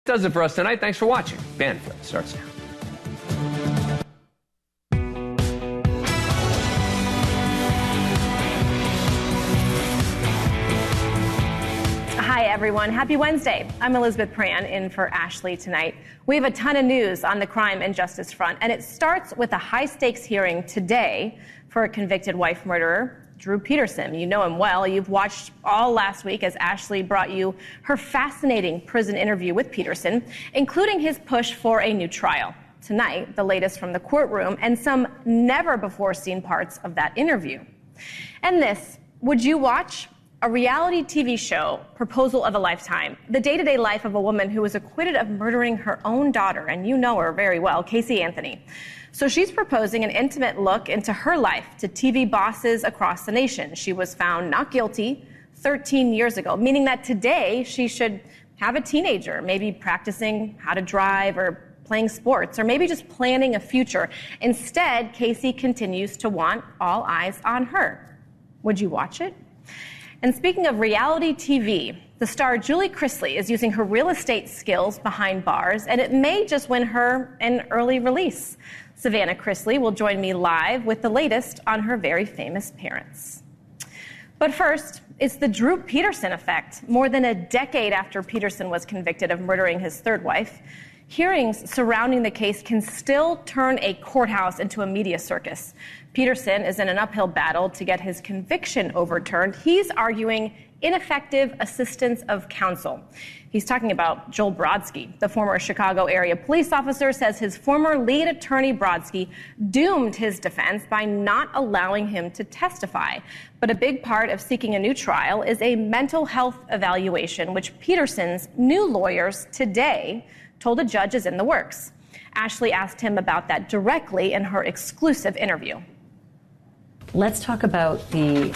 Does it for us tonight. Thanks for watching. Banfield starts now. Hi, everyone. Happy Wednesday. I'm Elizabeth Pran in for Ashleigh tonight. We have a ton of news on the crime and justice front, and it starts with a high-stakes hearing today for a convicted wife murderer, Drew Peterson. You know him well. You've watched all last week as Ashleigh brought you her fascinating prison interview with Peterson, including his push for a new trial. Tonight, the latest from the courtroom and some never-before-seen parts of that interview. And this, would you watch? A reality TV show, Proposal of a Lifetime, the day-to-day life of a woman who was acquitted of murdering her own daughter, and you know her very well, Casey Anthony. So she's proposing an intimate look into her life to TV bosses across the nation. She was found not guilty 13 years ago, meaning that today she should have a teenager, maybe practicing how to drive or playing sports, or maybe just planning a future. Instead, Casey continues to want all eyes on her. Would you watch it? And speaking of reality TV, the star Julie Chrisley is using her real estate skills behind bars, and it may just win her an early release. Savannah Chrisley will join me live with the latest on her very famous parents. But first, it's the Drew Peterson effect. More than a decade after Peterson was convicted of murdering his third wife, hearings surrounding the case can still turn a courthouse into a media circus. Peterson is in an uphill battle to get his conviction overturned. He's arguing ineffective assistance of counsel. He's talking about Joel Brodsky. The former Chicago area police officer says his former lead attorney, Brodsky, doomed his defense by not allowing him to testify. But a big part of seeking a new trial is a mental health evaluation, which Peterson's new lawyers today told a judge is in the works. Ashleigh asked him about that directly in her exclusive interview. Let's talk about the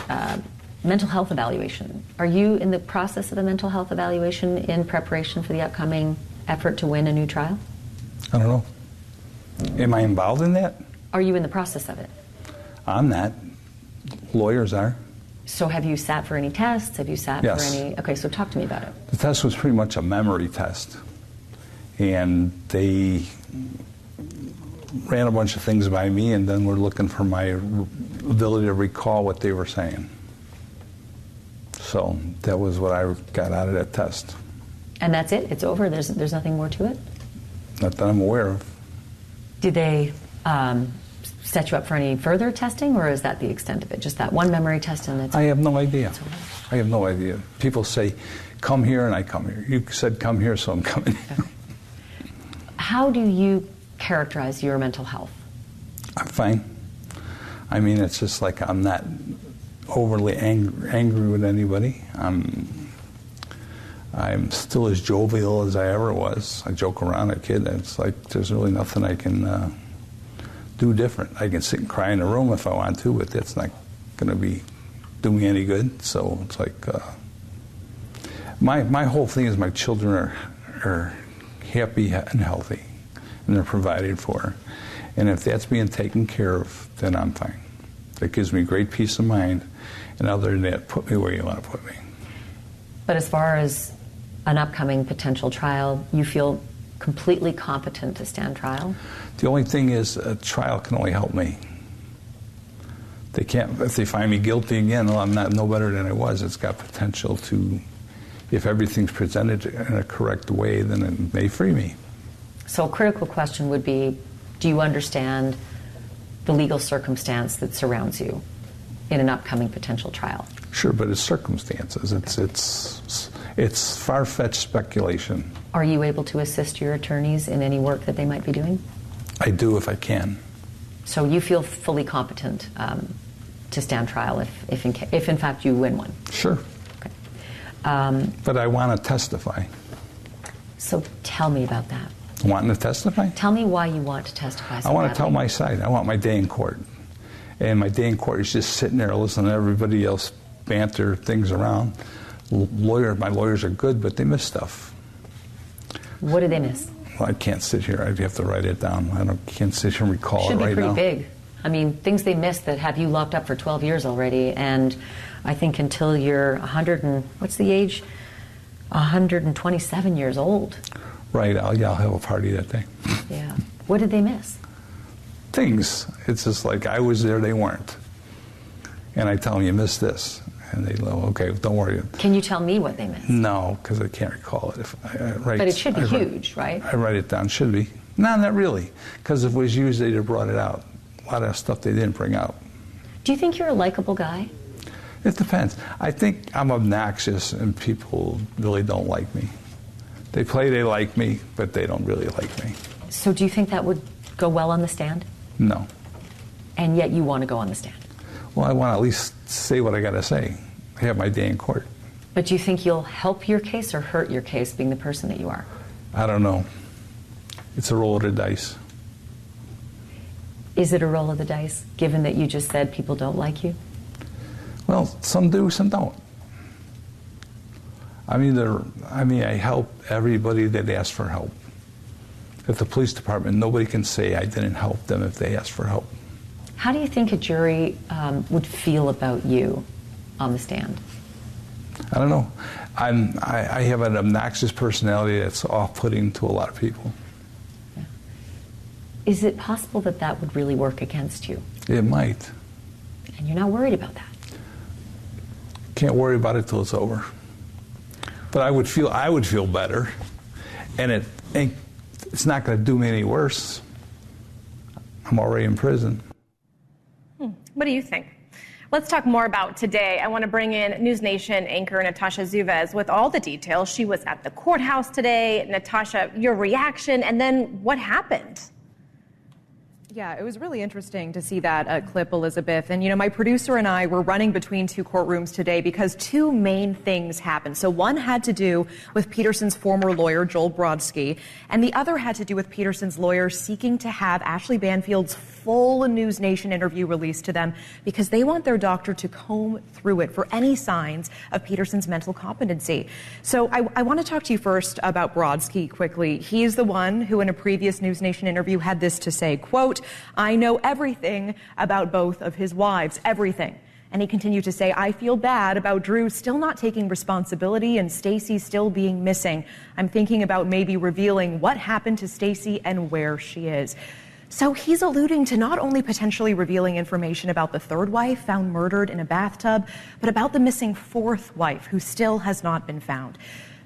mental health evaluation. Are you in the process of a mental health evaluation in preparation for the upcoming effort to win a new trial? I don't know. Am I involved in that? Are you in the process of it? I'm not. Lawyers are. So have you sat for any tests? Have you sat for any? Okay, so talk to me about it. The test was pretty much a memory test. And they ran a bunch of things by me, and then were looking for my ability to recall what they were saying. So that was what I got out of that test. And that's it? It's over? There's nothing more to it? Not that I'm aware of. Did they set you up for any further testing, or is that the extent of it? Just that one memory test and that's I have no idea. I have no idea. People say, come here, and I come here. You said come here, so I'm coming here. Okay. How do you characterize your mental health? I'm fine. I mean, it's just like I'm not overly angry with anybody. I'm still as jovial as I ever was. I joke around, a kid. It's like there's really nothing I can do different. I can sit and cry in a room if I want to, but that's not going to do me any good. So it's like my whole thing is my children are happy and healthy, and they're provided for. And if that's being taken care of, then I'm fine. That gives me great peace of mind. And other than that, put me where you want to put me. But as far as an upcoming potential trial, you feel completely competent to stand trial? The only thing is a trial can only help me. They can't, if they find me guilty again, well, I'm no better than I was. It's got potential to, if everything's presented in a correct way, then it may free me. So a critical question would be, do you understand the legal circumstance that surrounds you in an upcoming potential trial? Sure, but it's circumstances. It's far-fetched speculation. Are you able to assist your attorneys in any work that they might be doing? I do if I can. So you feel fully competent to stand trial if in fact you win one? Sure. Okay. But I want to testify. So tell me about that. Wanting to testify? Tell me why you want to testify so I want badly. to tell my side. I want my day in court. And my day in court is just sitting there listening to everybody else banter things around. My lawyers are good, but they miss stuff. What do they miss? Well, I can't sit here. I'd have to write it down. can't sit here and recall it right now. Should be pretty big. I mean, things they miss that have you locked up for 12 years already, and I think until you're 100 and, what's the age? 127 years old. Right, I'll have a party that day. Yeah. What did they miss? Things. It's just like I was there, they weren't. And I tell them, you missed this. And they go, okay, don't worry. Can you tell me what they missed? No, because I can't recall it. But it should be huge, right? I write it down, should be. No, not really. Because if it was used, they'd have brought it out. A lot of stuff they didn't bring out. Do you think you're a likable guy? It depends. I think I'm obnoxious and people really don't like me. They play they like me, but they don't really like me. So do you think that would go well on the stand? No. And yet you want to go on the stand? Well, I want to at least say what I got to say. Have my day in court. But do you think you'll help your case or hurt your case being the person that you are? I don't know. It's a roll of the dice. Is it a roll of the dice, given that you just said people don't like you? Well, some do, some don't. I help everybody that asks for help. At the police department, nobody can say I didn't help them if they asked for help. How do you think a jury would feel about you on the stand? I don't know. I have an obnoxious personality that's off-putting to a lot of people. Yeah. Is it possible that that would really work against you? It might. And you're not worried about that? Can't worry about it till it's over. But I would feel better, and it's not going to do me any worse. I'm already in prison. What do you think? Let's talk more about today. I want to bring in NewsNation anchor Natasha Zuvez with all the details. She was at the courthouse today. Natasha, your reaction, and then what happened? Yeah, it was really interesting to see that clip, Elizabeth. And, my producer and I were running between two courtrooms today because two main things happened. So one had to do with Peterson's former lawyer, Joel Brodsky, and the other had to do with Peterson's lawyer seeking to have Ashleigh Banfield's full NewsNation interview released to them because they want their doctor to comb through it for any signs of Peterson's mental competency. So I want to talk to you first about Brodsky quickly. He is the one who in a previous NewsNation interview had this to say, quote, "I know everything about both of his wives, everything." And he continued to say, "I feel bad about Drew still not taking responsibility and Stacy still being missing. I'm thinking about maybe revealing what happened to Stacy and where she is." So he's alluding to not only potentially revealing information about the third wife found murdered in a bathtub, but about the missing fourth wife who still has not been found.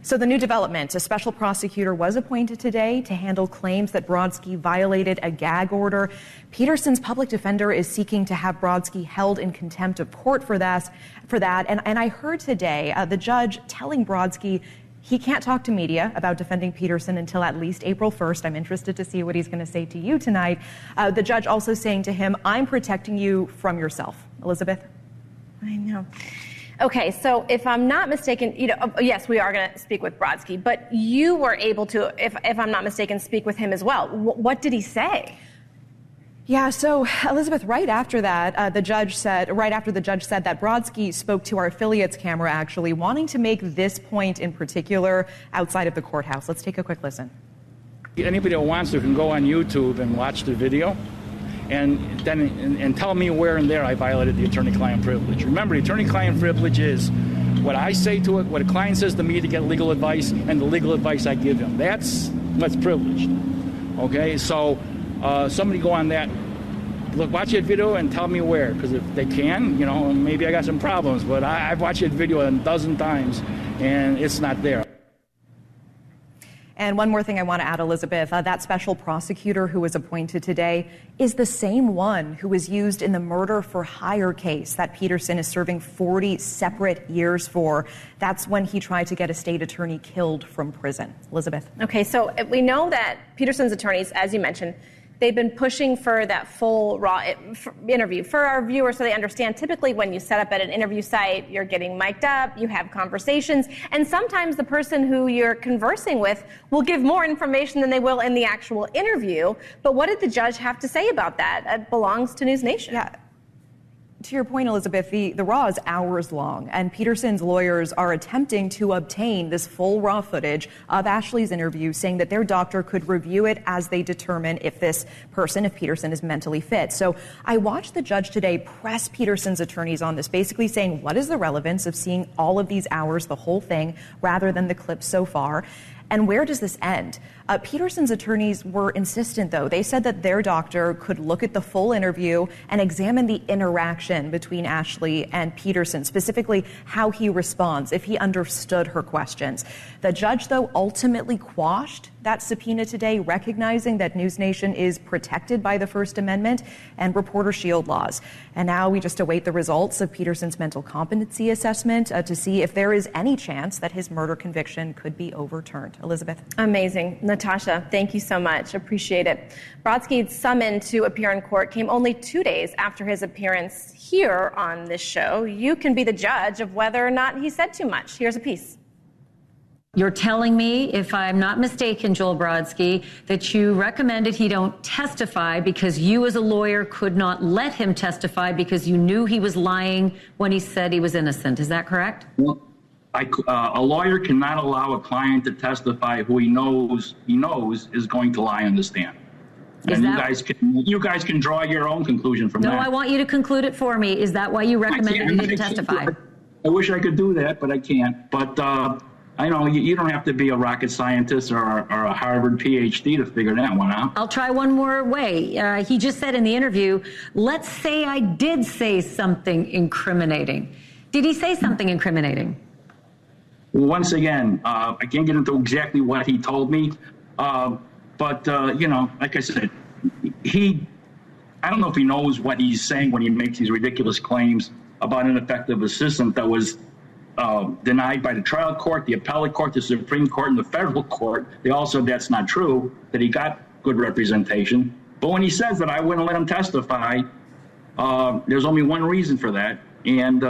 So the new development, a special prosecutor was appointed today to handle claims that Brodsky violated a gag order. Peterson's public defender is seeking to have Brodsky held in contempt of court for that. And I heard today the judge telling Brodsky he can't talk to media about defending Peterson until at least April 1st. I'm interested to see what he's going to say to you tonight. The judge also saying to him, "I'm protecting you from yourself." Elizabeth? I know. Okay, so if I'm not mistaken, yes, we are going to speak with Brodsky, but you were able to, if I'm not mistaken, speak with him as well. What did he say? Yeah, so Elizabeth, right after the judge said that Brodsky spoke to our affiliates camera, actually wanting to make this point in particular outside of the courthouse. Let's take a quick listen. Anybody that wants to can go on YouTube and watch the video and tell me where in there I violated the attorney-client privilege. Remember, the attorney-client privilege is what I say to it, what a client says to me to get legal advice, and the legal advice I give him. That's what's privileged. Okay, so somebody go on that, watch that video and tell me where, because if they can, maybe I got some problems, but I've watched that video a dozen times and it's not there. And one more thing I want to add, Elizabeth, that special prosecutor who was appointed today is the same one who was used in the murder for hire case that Peterson is serving 40 separate years for. That's when he tried to get a state attorney killed from prison. Elizabeth. Okay, so we know that Peterson's attorneys, as you mentioned, they've been pushing for that full raw interview. For our viewers, so they understand, typically when you set up at an interview site, you're getting mic'd up, you have conversations, and sometimes the person who you're conversing with will give more information than they will in the actual interview. But what did the judge have to say about that? It belongs to NewsNation. Yeah. To your point, Elizabeth, the raw is hours long, and Peterson's lawyers are attempting to obtain this full raw footage of Ashleigh's interview, saying that their doctor could review it as they determine if Peterson is mentally fit. So I watched the judge today press Peterson's attorneys on this, basically saying, what is the relevance of seeing all of these hours, the whole thing, rather than the clips so far? And where does this end? Peterson's attorneys were insistent, though. They said that their doctor could look at the full interview and examine the interaction between Ashleigh and Peterson, specifically how he responds, if he understood her questions. The judge, though, ultimately quashed that subpoena today, recognizing that NewsNation is protected by the First Amendment and Reporter Shield laws. And now we just await the results of Peterson's mental competency assessment to see if there is any chance that his murder conviction could be overturned. Elizabeth. Amazing. Natasha, thank you so much. Appreciate it. Brodsky's summon to appear in court came only 2 days after his appearance here on this show. You can be the judge of whether or not he said too much. Here's a piece. You're telling me, if I'm not mistaken, Joel Brodsky, that you recommended he don't testify because you as a lawyer could not let him testify because you knew he was lying when he said he was innocent. Is that correct? Well, a lawyer cannot allow a client to testify who he knows is going to lie on the stand. And you guys can draw your own conclusion from that. No, I want you to conclude it for me. Is that why you recommended he didn't testify? I wish I could do that, but I can't. But I know you don't have to be a rocket scientist or a Harvard PhD to figure that one out. I'll try one more way. He just said in the interview, let's say I did say something incriminating. Did he say something incriminating? Well, once again, I can't get into exactly what he told me. But like I said, I don't know if he knows what he's saying when he makes these ridiculous claims about an ineffective assistant that was denied by the trial court, the appellate court, the Supreme Court, and the federal court. They all said that's not true, that he got good representation. But when he says that I wouldn't let him testify, there's only one reason for that. And,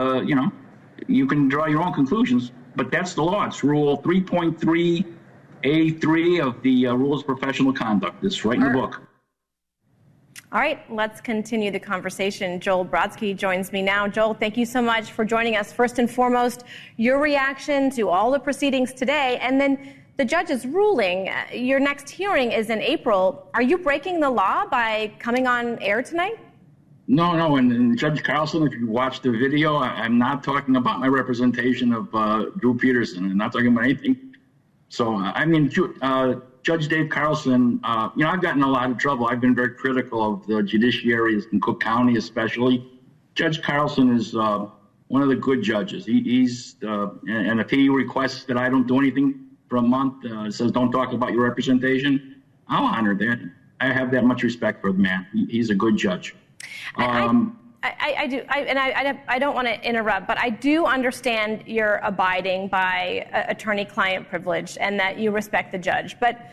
you can draw your own conclusions. But that's the law. It's Rule 3.3A3 of the Rules of Professional Conduct. It's right in the book. All right, let's continue the conversation. Joel Brodsky joins me now. Joel, thank you so much for joining us. First and foremost, your reaction to all the proceedings today, and then the judge's ruling. Your next hearing is in April. Are you breaking the law by coming on air tonight? No. And Judge Carlson, if you watch the video, I'm not talking about my representation of Drew Peterson. I'm not talking about anything. So, Judge Dave Carlson, I've gotten in a lot of trouble. I've been very critical of the judiciary in Cook County, especially. Judge Carlson is one of the good judges. He's and if he requests that I don't do anything for a month, says don't talk about your representation, I'll honor that. I have that much respect for the man. He's a good judge. I do, I don't want to interrupt, but I do understand you're abiding by attorney-client privilege and that you respect the judge. But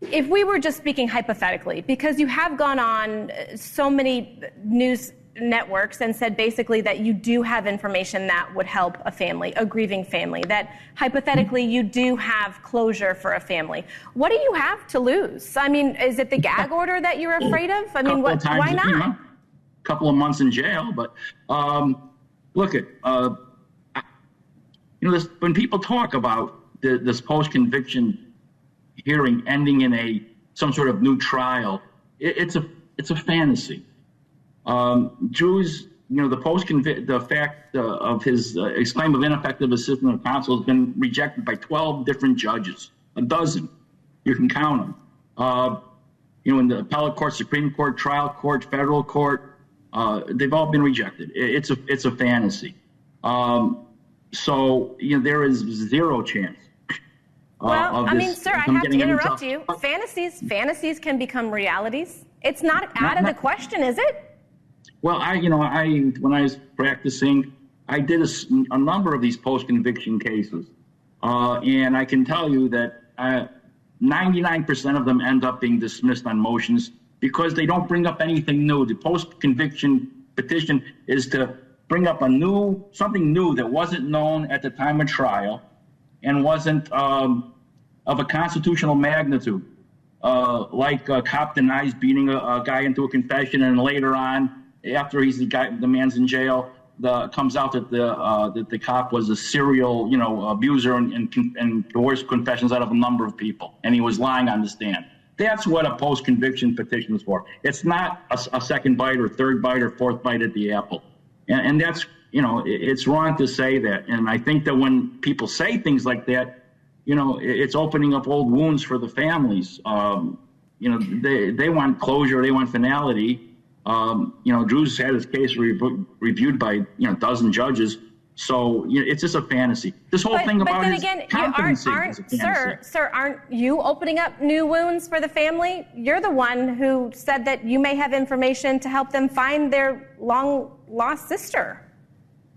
if we were just speaking hypothetically, because you have gone on so many news networks and said basically that you do have information that would help a family, a grieving family, that hypothetically you do have closure for a famany. What do you have to lose? I mean, is it the gag order that you're afraid of? I mean, why not? Couple of months in jail, but look at when people talk about this post-conviction hearing ending in some sort of new trial, it's a fantasy. Drew's, the fact of his claim of ineffective assistance of counsel has been rejected by 12 different judges, a dozen, you can count them. In the appellate court, Supreme Court, trial court, federal court. They've all been rejected. It's a fantasy. So there is zero chance. Sir, I have to interrupt you. Fantasies can become realities. It's not out of the question, is it? Well, when I was practicing, I did a number of these post-conviction cases, and I can tell you that 99% of them end up being dismissed on motions because they don't bring up anything new. The post-conviction petition is to bring up something new that wasn't known at the time of trial and wasn't of a constitutional magnitude, like a cop denies beating a guy into a confession, and later on, after the man's in jail, comes out that the cop was a serial, abuser and the worst confessions out of a number of people, and he was lying on the stand. That's what a post-conviction petition is for. It's not a second bite or third bite or fourth bite at the apple. And that's, it's wrong to say that. And I think that when people say things like that, it's opening up old wounds for the families. They want closure, they want finality. Drew's had his case reviewed by a dozen judges. So it's just a fantasy. This whole thing about his competency is a fantasy. Sir, aren't you opening up new wounds for the family? You're the one who said that you may have information to help them find their long-lost sister.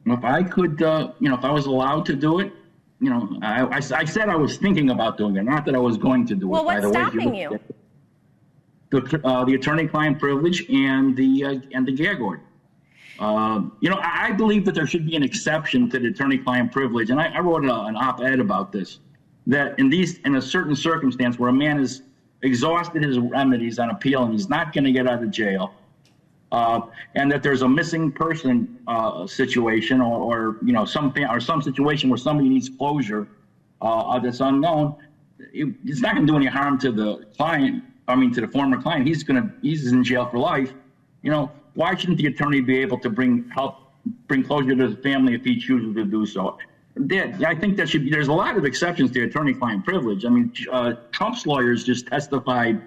If I could, if I was allowed to do it, I said I was thinking about doing it, not that I was going to do it. Well, what's stopping you? The attorney-client privilege and the gag order. I believe that there should be an exception to the attorney-client privilege, and I wrote an op-ed about this. That in a certain circumstance where a man has exhausted his remedies on appeal and he's not going to get out of jail, and that there's a missing person situation or some situation where somebody needs closure that's unknown, it's not going to do any harm to the client. I mean, to the former client. He's in jail for life. Why shouldn't the attorney be able to bring closure to the family if he chooses to do so? I think there's a lot of exceptions to attorney-client privilege. I mean, Trump's lawyers just testified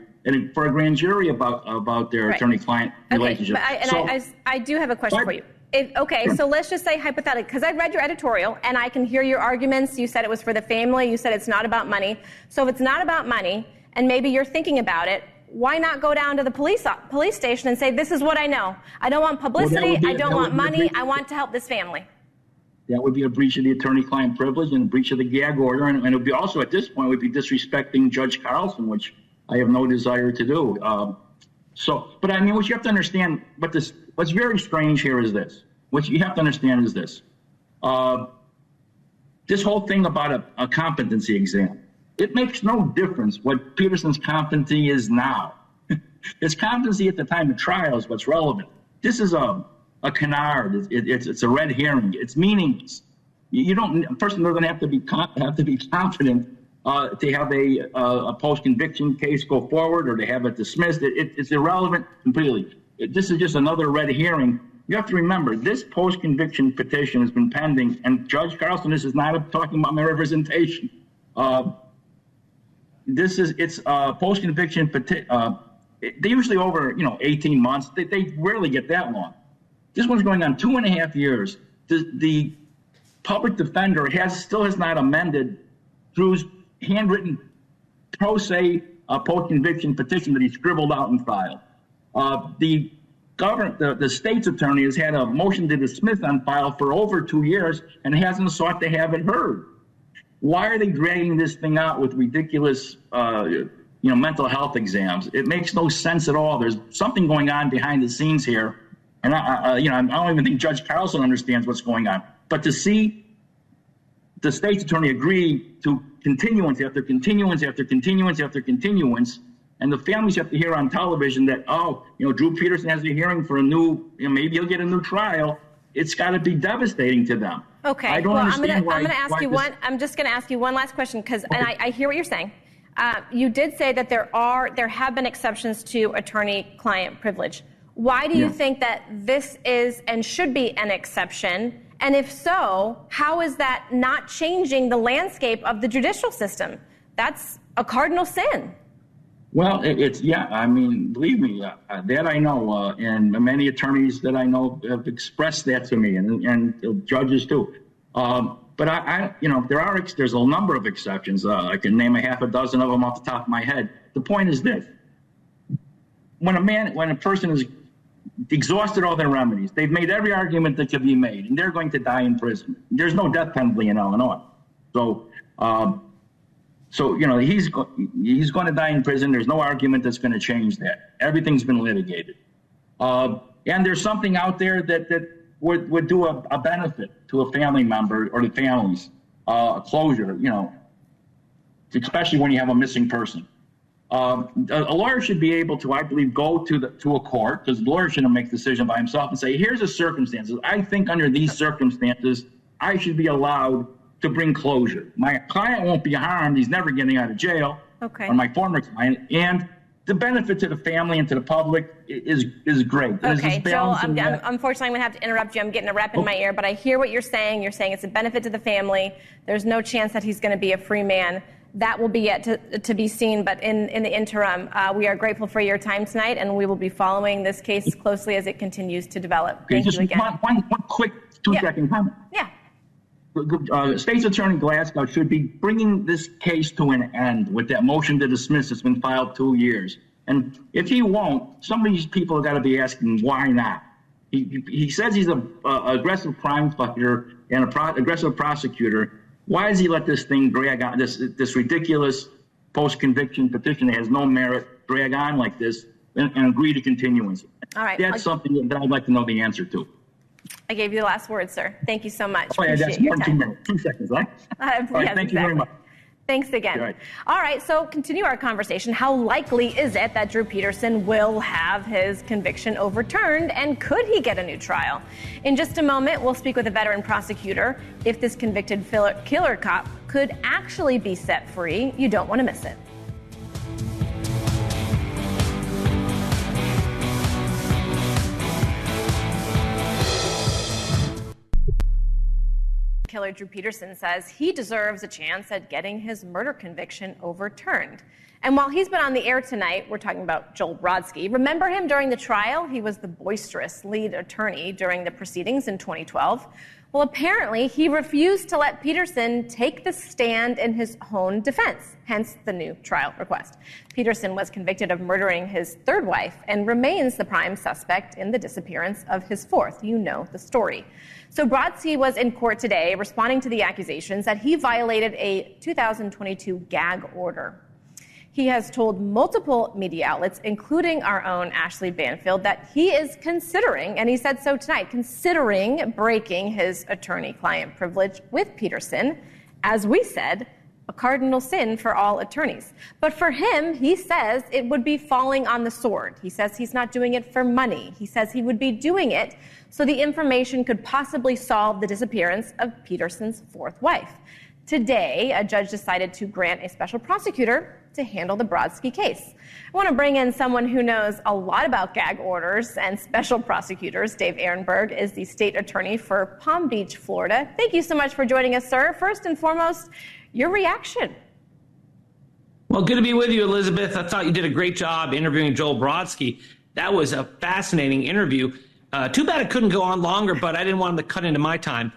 for a grand jury about their attorney-client relationship. I do have a question for you. So let's just say hypothetically, because I read your editorial and I can hear your arguments. You said it was for the family. You said it's not about money. So if it's not about money and maybe you're thinking about it, why not go down to the police station and say, this is what I know. I don't want publicity. I don't want money. I want to help this family. That would be a breach of the attorney-client privilege and a breach of the gag order. And it would be also, at this point, would be disrespecting Judge Carlson, which I have no desire to do. But I mean, what you have to understand, what's very strange here is this. What you have to understand is this. This whole thing about a competency exam. It makes no difference what Peterson's competency is now. His competency at the time of trial is what's relevant. This is a canard. It's a red herring. It's meaningless. A person doesn't have to be confident to have a post-conviction case go forward or to have it dismissed. It's irrelevant completely. This is just another red herring. You have to remember, this post-conviction petition has been pending, and Judge Carlson, this is not talking about my representation. It's post-conviction petition. They usually over 18 months. They rarely get that long. This one's going on 2.5 years. The public defender still has not amended Drew's handwritten pro se post-conviction petition that he scribbled out and filed. The state's attorney has had a motion to dismiss on file for over 2 years and hasn't sought to have it heard. Why are they dragging this thing out with ridiculous, mental health exams? It makes no sense at all. There's something going on behind the scenes here, and I don't even think Judge Carlson understands what's going on. But to see the state's attorney agree to continuance after continuance after continuance after continuance, and the families have to hear on television that Drew Peterson has a hearing for a new, maybe he'll get a new trial. It's got to be devastating to them. Okay. I'm just going to ask you one last question because I hear what you're saying. You did say that there have been exceptions to attorney-client privilege. Why do you think that this is and should be an exception? And if so, how is that not changing the landscape of the judicial system? That's a cardinal sin. Well, believe me, that I know, and many attorneys that I know have expressed that to me, and judges too. But there's a number of exceptions. I can name a half a dozen of them off the top of my head. The point is this: when a person has exhausted all their remedies, they've made every argument that could be made, and they're going to die in prison. There's no death penalty in Illinois, so he's going to die in prison. There's no argument that's going to change that. Everything's been litigated, and there's something out there that would do a benefit to a family member or the families, a closure. Especially when you have a missing person. A lawyer should be able to, I believe, go to a court, because the lawyer shouldn't make the decision by himself, and say, here's the circumstances. I think under these circumstances, I should be allowed to bring closure. My client won't be harmed. He's never getting out of jail. Okay. Or my former client. And the benefit to the family and to the public is great. Okay, Joel, unfortunately, I'm going to have to interrupt you. I'm getting a rep in my ear, but I hear what you're saying. You're saying it's a benefit to the family. There's no chance that he's going to be a free man. That will be yet to be seen, but in the interim, we are grateful for your time tonight, and we will be following this case closely as it continues to develop. Okay, Thank you again. One quick two-second comment. Yeah. State's Attorney Glasgow should be bringing this case to an end with that motion to dismiss that's been filed 2 years. And if he won't, some of these people have got to be asking why not. He says he's an aggressive crime fighter and aggressive prosecutor. Why does he let this thing drag on, this ridiculous post-conviction petition that has no merit drag on like this and agree to continuance? All right. That's something that I'd like to know the answer to. I gave you the last word, sir. Thank you so much. Oh, yeah, Appreciate that's your 2 time. minutes, 2 seconds, right? Yes, All right, thank you very much. Thanks again. Right. All right, so continue our conversation. How likely is it that Drew Peterson will have his conviction overturned, and could he get a new trial? In just a moment, we'll speak with a veteran prosecutor if this convicted killer cop could actually be set free. You don't want to miss it. Killer Drew Peterson says he deserves a chance at getting his murder conviction overturned. And while he's been on the air tonight, we're talking about Joel Brodsky. Remember him during the trial? He was the boisterous lead attorney during the proceedings in 2012. Well, apparently he refused to let Peterson take the stand in his own defense, hence the new trial request. Peterson was convicted of murdering his third wife and remains the prime suspect in the disappearance of his fourth. You know the story. So Brodsky was in court today responding to the accusations that he violated a 2022 gag order. He has told multiple media outlets, including our own Ashleigh Banfield, that he is considering, and he said so tonight, considering breaking his attorney-client privilege with Peterson. As we said, a cardinal sin for all attorneys. But for him, he says it would be falling on the sword. He says he's not doing it for money. He says he would be doing it so the information could possibly solve the disappearance of Peterson's fourth wife. Today, a judge decided to grant a special prosecutor to handle the Brodsky case. I want to bring in someone who knows a lot about gag orders and special prosecutors. Dave Ehrenberg is the state attorney for Palm Beach, Florida. Thank you so much for joining us, sir. First and foremost, your reaction. Well, good to be with you, Elizabeth. I thought you did a great job interviewing Joel Brodsky. That was a fascinating interview. Too bad it couldn't go on longer, but I didn't want him to cut into my time.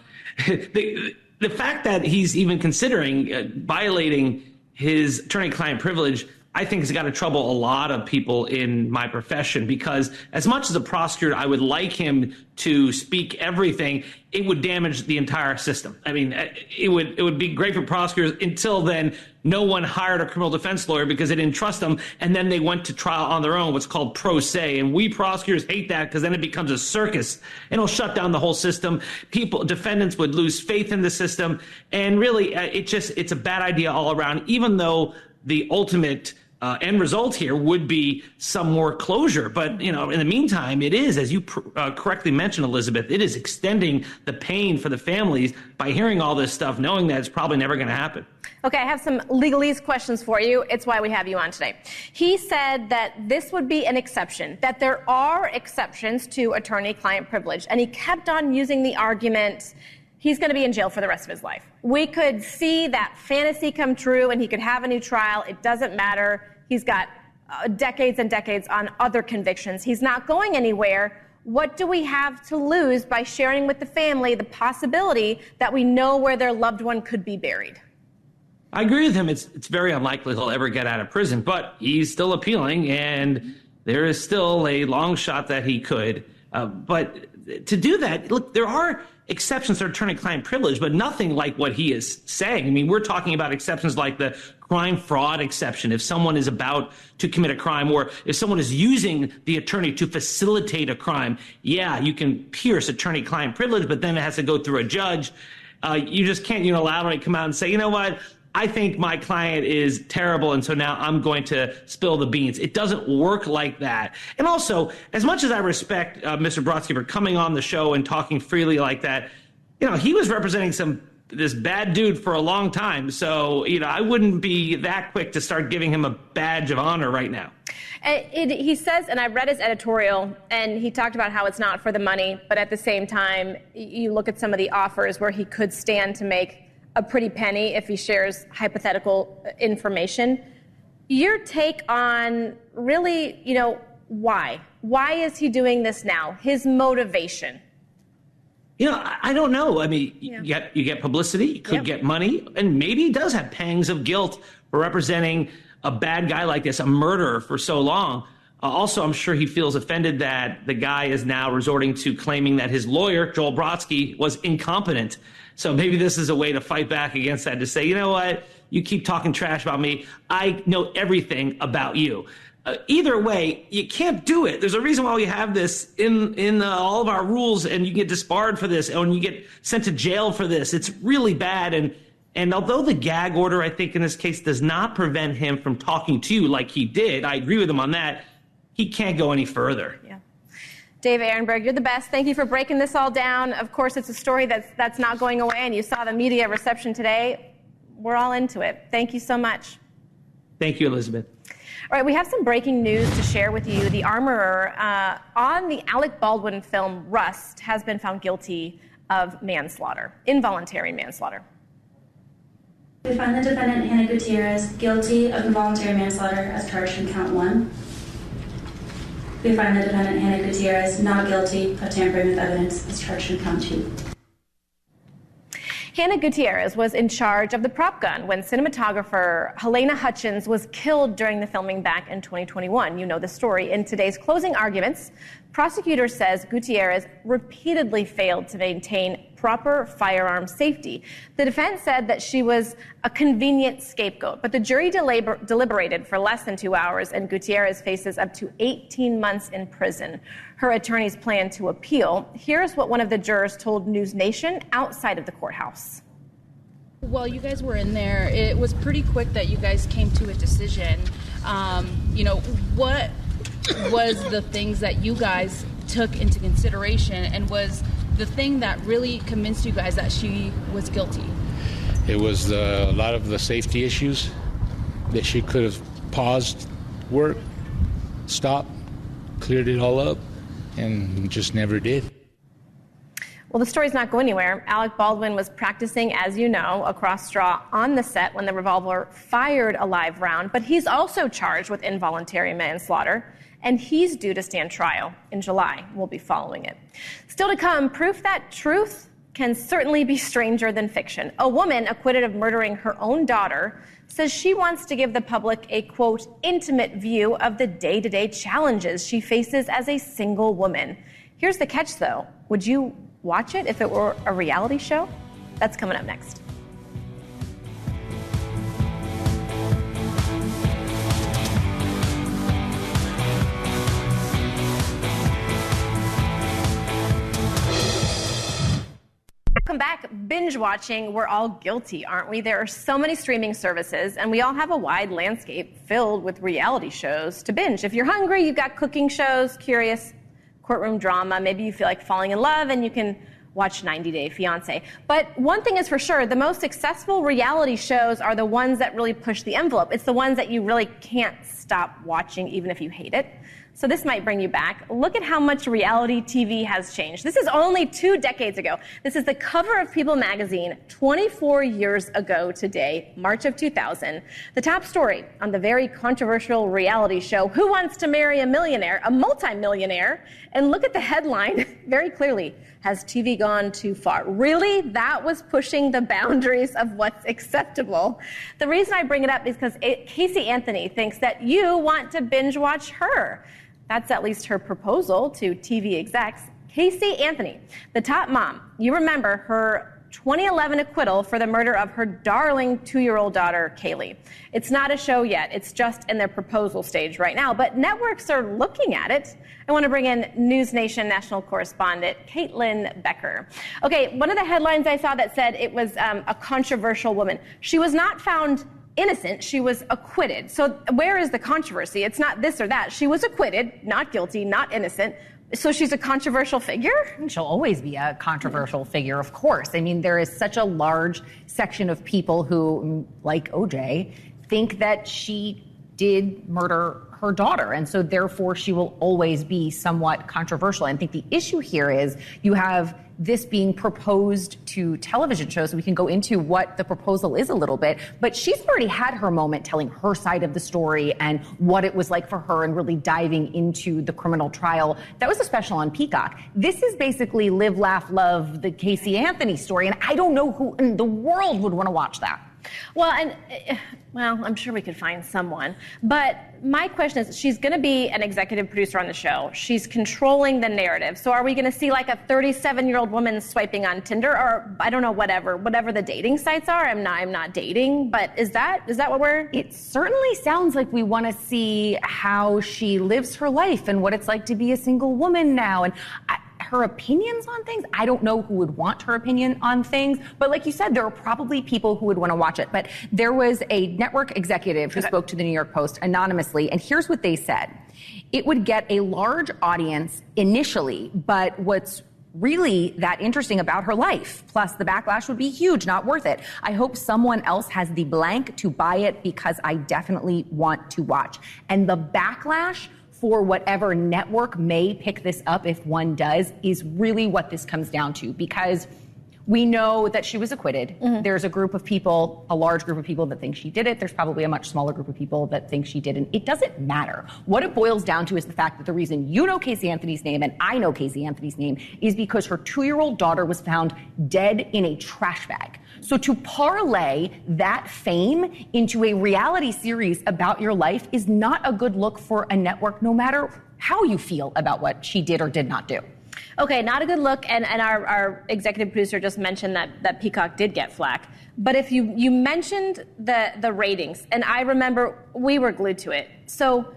The fact that he's even considering violating his attorney-client privilege, I think has got to trouble a lot of people in my profession, because as much as a prosecutor, I would like him to speak everything, it would damage the entire system. I mean, it would be great for prosecutors. Until then, no one hired a criminal defense lawyer because they didn't trust them, and then they went to trial on their own, what's called pro se. And we prosecutors hate that, because then it becomes a circus, and it'll shut down the whole system. Defendants would lose faith in the system, and really, it's a bad idea all around, even though the ultimate end result here would be some more closure. But, in the meantime, it is, as you correctly mentioned, Elizabeth, it is extending the pain for the families by hearing all this stuff, knowing that it's probably never going to happen. Okay, I have some legalese questions for you. It's why we have you on today. He said that this would be an exception, that there are exceptions to attorney-client privilege, and he kept on using the argument he's going to be in jail for the rest of his life. We could see that fantasy come true and he could have a new trial. It doesn't matter. He's got decades and decades on other convictions. He's not going anywhere. What do we have to lose by sharing with the family the possibility that we know where their loved one could be buried? I agree with him. It's very unlikely he'll ever get out of prison, but he's still appealing, and there is still a long shot that he could. But to do that, look, there are exceptions to attorney-client privilege, but nothing like what he is saying. I mean, we're talking about exceptions like the crime fraud exception. If someone is about to commit a crime, or if someone is using the attorney to facilitate a crime, yeah, you can pierce attorney-client privilege, but then it has to go through a judge. You just can't unilaterally come out and say, you know what, I think my client is terrible, and so now I'm going to spill the beans. It doesn't work like that. And also, as much as I respect Mr. Brodsky for coming on the show and talking freely like that, he was representing this bad dude for a long time. So, I wouldn't be that quick to start giving him a badge of honor right now. He says, and I read his editorial, and he talked about how it's not for the money, but at the same time, you look at some of the offers where he could stand to make a pretty penny if he shares hypothetical information. Your take on really, why? Why is he doing this now? His motivation? I don't know. I mean, you get publicity, you could get money, and maybe he does have pangs of guilt for representing a bad guy like this, a murderer for so long. Also, I'm sure he feels offended that the guy is now resorting to claiming that his lawyer, Joel Brodsky, was incompetent. So maybe this is a way to fight back against that, to say, you know what, you keep talking trash about me. I know everything about you. Either way, you can't do it. There's a reason why we have this in all of our rules, and you get disbarred for this, and you get sent to jail for this. It's really bad. And although the gag order, I think, in this case does not prevent him from talking to you like he did, I agree with him on that, he can't go any further. Yeah. Dave Ehrenberg, you're the best. Thank you for breaking this all down. Of course, it's a story that's not going away, and you saw the media reception today. We're all into it. Thank you so much. Thank you, Elizabeth. All right, we have some breaking news to share with you. The armorer on the Alec Baldwin film Rust has been found guilty of manslaughter, involuntary manslaughter. We find the defendant, Hannah Gutierrez, guilty of involuntary manslaughter as charged in count 1. We find the defendant, Hannah Gutierrez, not guilty of tampering with evidence as charged in count 2. Hannah Gutierrez was in charge of the prop gun when cinematographer Helena Hutchins was killed during the filming back in 2021. You know the story. In today's closing arguments, prosecutor says Gutierrez repeatedly failed to maintain proper firearm safety. The defense said that she was a convenient scapegoat, but the jury deliberated for less than 2 hours, and Gutierrez faces up to 18 months in prison. Her attorneys plan to appeal. Here's what one of the jurors told NewsNation outside of the courthouse. While you guys were in there, it was pretty quick that you guys came to a decision. What was the things that you guys took into consideration, and was the thing that really convinced you guys that she was guilty? It was a lot of the safety issues, that she could have paused work, stopped, cleared it all up, and just never did. Well, the story's not going anywhere. Alec Baldwin was practicing, as you know, a cross draw on the set when the revolver fired a live round, but he's also charged with involuntary manslaughter, and he's due to stand trial in July. We'll be following it. Still to come, proof that truth can certainly be stranger than fiction. A woman acquitted of murdering her own daughter says she wants to give the public a, quote, intimate view of the day-to-day challenges she faces as a single woman. Here's the catch, though. Would you watch it if it were a reality show? That's coming up next. Welcome back. Binge watching, we're all guilty, aren't we? There are so many streaming services, and we all have a wide landscape filled with reality shows to binge. If you're hungry, you've got cooking shows, curious, courtroom drama. Maybe you feel like falling in love, and you can watch 90 Day Fiancé. But one thing is for sure, the most successful reality shows are the ones that really push the envelope. It's the ones that you really can't stop watching, even if you hate it. So this might bring you back. Look at how much reality TV has changed. This is only 2 decades ago. This is the cover of People magazine 24 years ago today, March of 2000. The top story on the very controversial reality show, Who Wants to Marry a Millionaire, a multimillionaire? And look at the headline very clearly. Has TV gone too far? Really? That was pushing the boundaries of what's acceptable. The reason I bring it up is because Casey Anthony thinks that you want to binge watch her. That's at least her proposal to TV execs. Casey Anthony, the top mom. You remember her 2011 acquittal for the murder of her darling 2-year-old daughter, Kaylee. It's not a show yet. It's just in their proposal stage right now, but networks are looking at it. I want to bring in NewsNation national correspondent Caitlin Becker. Okay, one of the headlines I saw that said it was a controversial woman. She was not found innocent, she was acquitted. So where is the controversy? It's not this or that. She was acquitted, not guilty, not innocent. So she's a controversial figure? She'll always be a controversial figure, of course. I mean, there is such a large section of people who, like OJ, think that she did murder her daughter. And so therefore she will always be somewhat controversial. And I think the issue here is you have this being proposed to television shows. We can go into what the proposal is a little bit, but she's already had her moment telling her side of the story and what it was like for her and really diving into the criminal trial. That was a special on Peacock. This is basically Live, Laugh, Love, the Casey Anthony story, and I don't know who in the world would want to watch that. Well, I'm sure we could find someone. But my question is, she's going to be an executive producer on the show. She's controlling the narrative. So are we going to see like a 37-year-old woman swiping on Tinder, or I don't know, whatever the dating sites are? I'm not dating, but is that what we're? It certainly sounds like we want to see how she lives her life and what it's like to be a single woman now. And her opinions on things, I don't know who would want her opinion on things, but like you said, there are probably people who would want to watch it. But there was a network executive who spoke to the New York Post anonymously, and here's what they said. It would get a large audience initially, but what's really that interesting about her life, plus the backlash would be huge, not worth it. I hope someone else has the blank to buy it because I definitely want to watch. And the backlash for whatever network may pick this up, if one does, is really what this comes down to, because we know that she was acquitted. Mm-hmm. There's a group of people, a large group of people that think she did it. There's probably a much smaller group of people that think she didn't. It doesn't matter. What it boils down to is the fact that the reason you know Casey Anthony's name and I know Casey Anthony's name is because her 2-year-old daughter was found dead in a trash bag. So to parlay that fame into a reality series about your life is not a good look for a network, no matter how you feel about what she did or did not do. Okay, not a good look, and our executive producer just mentioned that Peacock did get flack. But if you mentioned the ratings, and I remember we were glued to it. So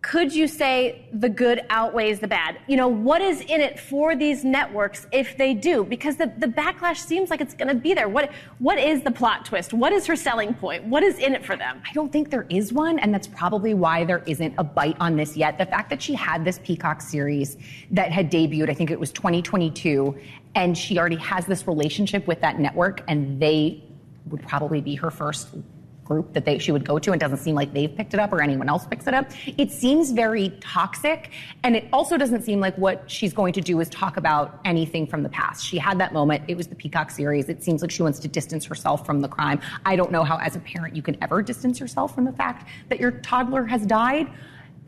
could you say the good outweighs the bad? You know, what is in it for these networks if they do? Because the backlash seems like it's going to be there. What is the plot twist? What is her selling point? What is in it for them? I don't think there is one, and that's probably why there isn't a bite on this yet. The fact that she had this Peacock series that had debuted, I think it was 2022, and she already has this relationship with that network, and they would probably be her first group that she would go to. It doesn't seem like they've picked it up or anyone else picks it up. It seems very toxic, and it also doesn't seem like what she's going to do is talk about anything from the past. She had that moment. It was the Peacock series. It seems like she wants to distance herself from the crime. I don't know how, as a parent, you can ever distance yourself from the fact that your toddler has died.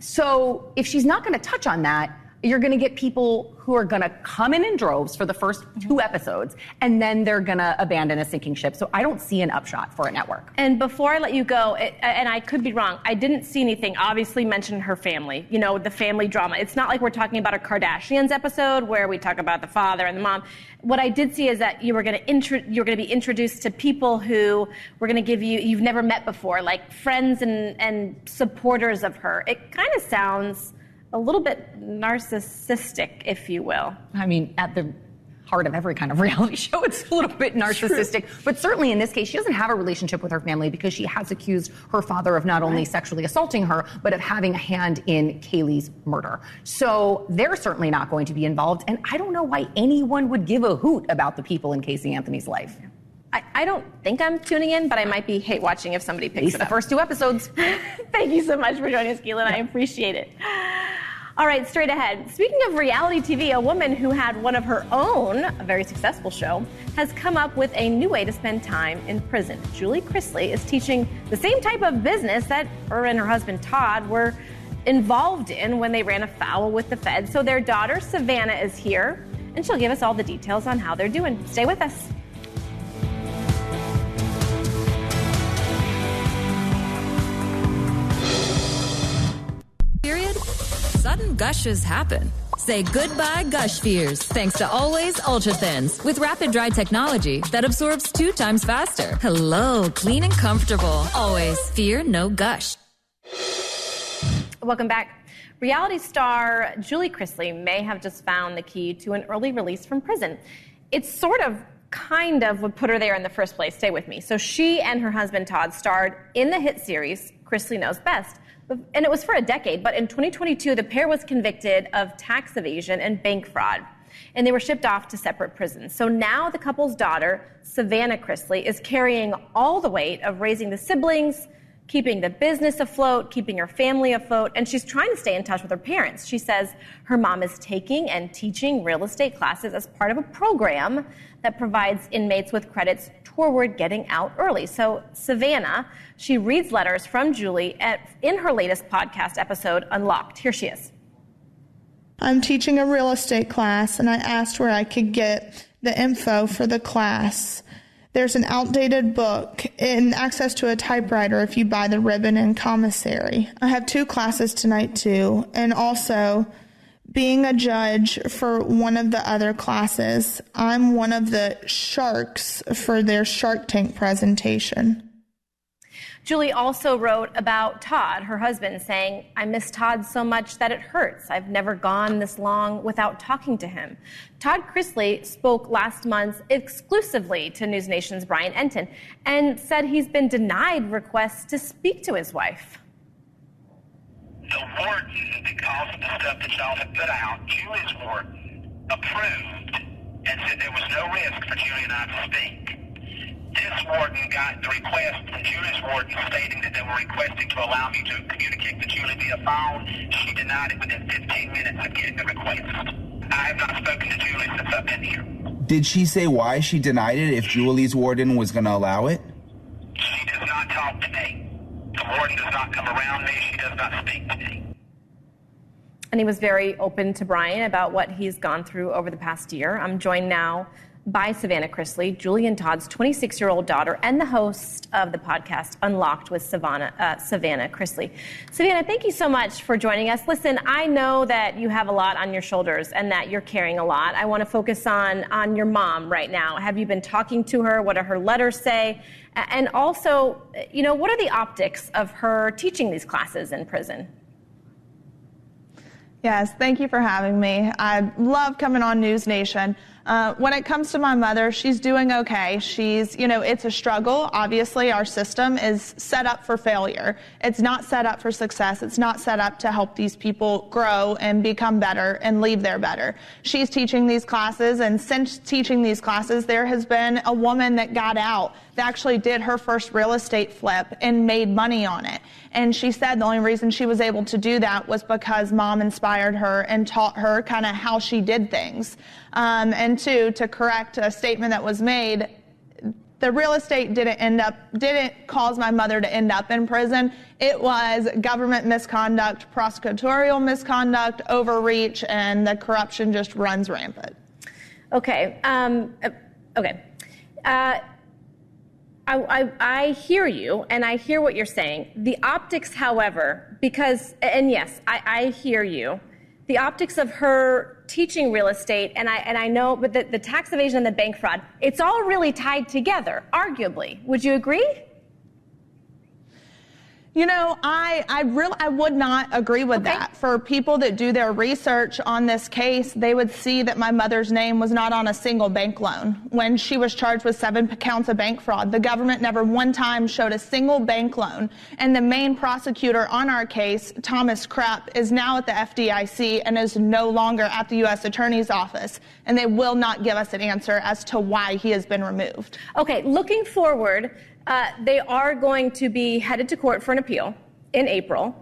So if she's not going to touch on that, you're going to get people who are going to come in droves for the first 2 episodes, and then they're going to abandon a sinking ship. So I don't see an upshot for a network. And before I let you go, and I could be wrong, I didn't see anything obviously mention her family, you know, the family drama. It's not like we're talking about a Kardashians episode where we talk about the father and the mom. What I did see is that you're going to be introduced to people who were going to give you've never met before, like friends and supporters of her. It kind of sounds a little bit narcissistic, if you will. I mean, at the heart of every kind of reality show, it's a little bit narcissistic. True. But certainly in this case, she doesn't have a relationship with her family because she has accused her father of not only sexually assaulting her, but of having a hand in Kaylee's murder. So they're certainly not going to be involved. And I don't know why anyone would give a hoot about the people in Casey Anthony's life. I don't think I'm tuning in, but I might be hate watching if somebody picks it up. The first 2 episodes. Thank you so much for joining us, Keelan. I appreciate it. All right, straight ahead. Speaking of reality TV, a woman who had one of her own, a very successful show, has come up with a new way to spend time in prison. Julie Chrisley is teaching the same type of business that her and her husband Todd were involved in when they ran afoul with the feds. So their daughter Savannah is here, and she'll give us all the details on how they're doing. Stay with us. Sudden gushes happen. Say goodbye gush fears thanks to Always Ultra Thins with rapid dry technology that absorbs 2 times faster. Hello, clean and comfortable. Always fear no gush. Welcome back. Reality star Julie Chrisley may have just found the key to an early release from prison. It's kind of would put her there in the first place. Stay with me. So she and her husband Todd starred in the hit series Chrisley Knows Best. And it was for a decade, but in 2022, the pair was convicted of tax evasion and bank fraud, and they were shipped off to separate prisons. So now the couple's daughter, Savannah Chrisley, is carrying all the weight of raising the siblings, keeping the business afloat, keeping her family afloat, and she's trying to stay in touch with her parents. She says her mom is taking and teaching real estate classes as part of a program that provides inmates with credits toward getting out early. So Savannah, she reads letters from Julie in her latest podcast episode, Unlocked. Here she is. I'm teaching a real estate class, and I asked where I could get the info for the class. There's an outdated book and access to a typewriter if you buy the ribbon and commissary. I have 2 classes tonight, too, and also being a judge for one of the other classes. I'm one of the sharks for their Shark Tank presentation. Julie also wrote about Todd, her husband, saying, I miss Todd so much that it hurts. I've never gone this long without talking to him. Todd Chrisley spoke last month exclusively to NewsNation's Brian Enton and said he's been denied requests to speak to his wife. The warden, because of the stuff that y'all have put out, Julie's warden approved and said there was no risk for Julie and I to speak. This warden got the request from Julie's warden stating that they were requesting to allow me to communicate with Julie via phone. She denied it within 15 minutes of getting the request. I have not spoken to Julie since I've been here. Did she say why she denied it if Julie's warden was going to allow it? She does not talk to me. The warden does not come around me. She does not speak to me. And he was very open to Brian about what he's gone through over the past year. I'm joined now by Savannah Chrisley, Julie and Todd's 26-year-old daughter, and the host of the podcast Unlocked with Savannah Chrisley. Savannah, thank you so much for joining us. Listen, I know that you have a lot on your shoulders and that you're carrying a lot. I want to focus on your mom right now. Have you been talking to her? What do her letters say? And also, what are the optics of her teaching these classes in prison? Yes, thank you for having me. I love coming on NewsNation. When it comes to my mother, she's doing okay. It's a struggle. Obviously, our system is set up for failure. It's not set up for success. It's not set up to help these people grow and become better and leave there better. She's teaching these classes, and since teaching these classes, there has been a woman that got out that actually did her first real estate flip and made money on it. And she said the only reason she was able to do that was because mom inspired her and taught her kind of how she did things. And to correct a statement that was made, the real estate didn't cause my mother to end up in prison. It was government misconduct, prosecutorial misconduct, overreach, and the corruption just runs rampant. Okay. I hear you, and I hear what you're saying. The optics, however, I hear you. The optics of her teaching real estate, and I know, but the tax evasion and the bank fraud, it's all really tied together, arguably. Would you agree? I would not agree with that. For people that do their research on this case, they would see that my mother's name was not on a single bank loan. When she was charged with 7 counts of bank fraud, the government never one time showed a single bank loan. And the main prosecutor on our case, Thomas Krepp, is now at the FDIC and is no longer at the U.S. Attorney's Office. And they will not give us an answer as to why he has been removed. Okay, looking forward, they are going to be headed to court for an appeal in April.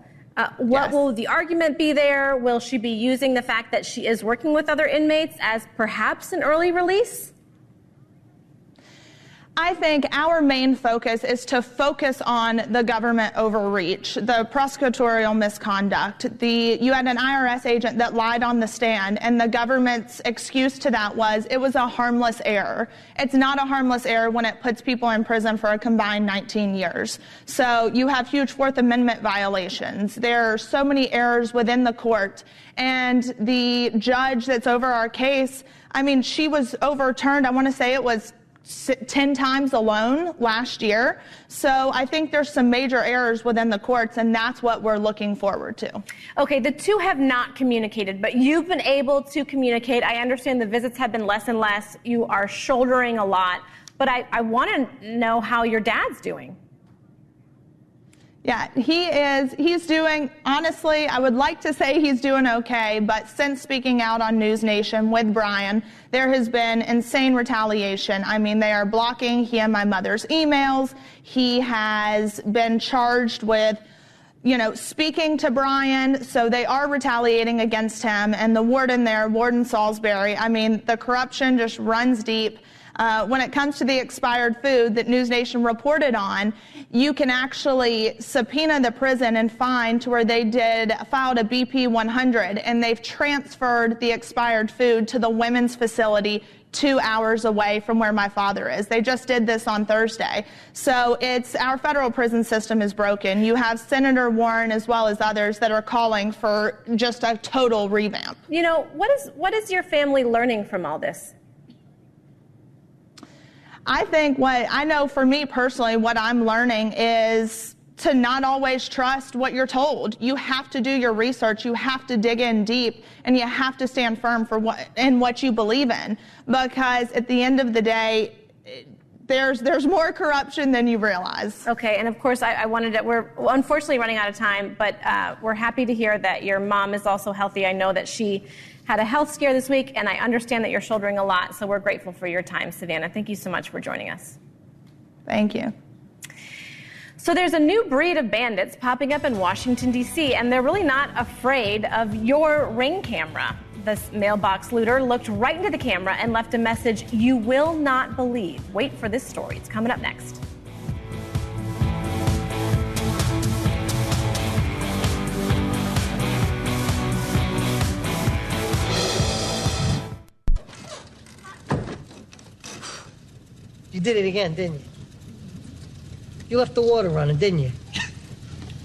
What will the argument be there? Will she be using the fact that she is working with other inmates as perhaps an early release? I think our main focus is to focus on the government overreach, the prosecutorial misconduct. You had an IRS agent that lied on the stand, and the government's excuse to that was it was a harmless error. It's not a harmless error when it puts people in prison for a combined 19 years. So you have huge Fourth Amendment violations. There are so many errors within the court. And the judge that's over our case, she was overturned, I want to say it was 10 times alone last year. So I think there's some major errors within the courts, and that's what we're looking forward to. Okay, the two have not communicated, but you've been able to communicate. I understand the visits have been less and less. You are shouldering a lot, but I want to know how your dad's doing. Yeah, he's doing, honestly, I would like to say he's doing okay, but since speaking out on NewsNation with Brian, there has been insane retaliation. I mean, they are blocking he and my mother's emails. He has been charged with, speaking to Brian, so they are retaliating against him. And the warden there, Warden Salisbury, I mean, the corruption just runs deep. When it comes to the expired food that NewsNation reported on, you can actually subpoena the prison and find to where they filed a BP 100, and they've transferred the expired food to the women's facility 2 hours away from where my father is. They just did this on Thursday. So our federal prison system is broken. You have Senator Warren as well as others that are calling for just a total revamp. What is your family learning from all this? I think I know for me personally, what I'm learning is to not always trust what you're told. You have to do your research, you have to dig in deep, and you have to stand firm for what you believe in. Because at the end of the day, there's more corruption than you realize. Okay, and of course, we're unfortunately running out of time, but we're happy to hear that your mom is also healthy. I know that she had a health scare this week, and I understand that you're shouldering a lot, so we're grateful for your time, Savannah. Thank you so much for joining us. Thank you. So there's a new breed of bandits popping up in Washington, D.C., and they're really not afraid of your Ring camera. This mailbox looter looked right into the camera and left a message you will not believe. Wait for this story. It's coming up next. You did it again, didn't you? You left the water running, didn't you?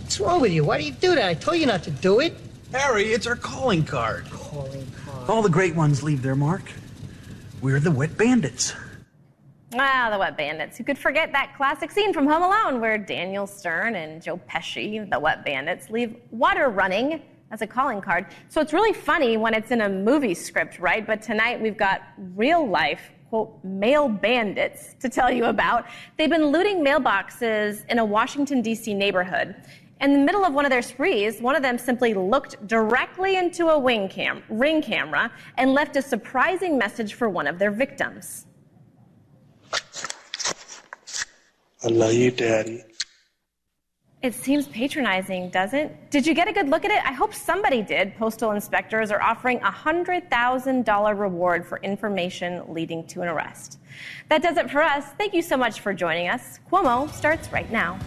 What's wrong with you? Why do you do that? I told you not to do it. Harry, it's our calling card. All the great ones leave their mark. We're the wet bandits. Ah, the wet bandits. Who could forget that classic scene from Home Alone where Daniel Stern and Joe Pesci, the wet bandits, leave water running as a calling card. So it's really funny when it's in a movie script, right? But tonight we've got real life, quote, mail bandits to tell you about. They've been looting mailboxes in a Washington, D.C. neighborhood. In the middle of one of their sprees, one of them simply looked directly into a Ring camera and left a surprising message for one of their victims. I love you, Daddy. It seems patronizing, doesn't it? Did you get a good look at it? I hope somebody did. Postal inspectors are offering a $100,000 reward for information leading to an arrest. That does it for us. Thank you so much for joining us. Cuomo starts right now.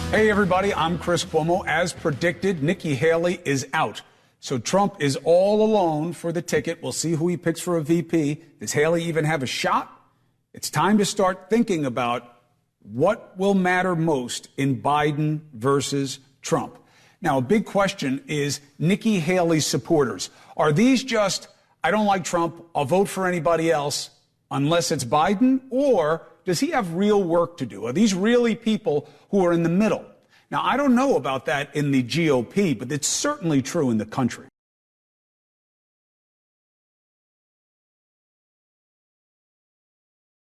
Hey, everybody, I'm Chris Cuomo. As predicted, Nikki Haley is out. So Trump is all alone for the ticket. We'll see who he picks for a VP. Does Haley even have a shot? It's time to start thinking about what will matter most in Biden versus Trump. Now, a big question is Nikki Haley's supporters. Are these just, I don't like Trump, I'll vote for anybody else unless it's Biden? Or does he have real work to do? Are these really people who are in the middle? Now, I don't know about that in the GOP, but it's certainly true in the country.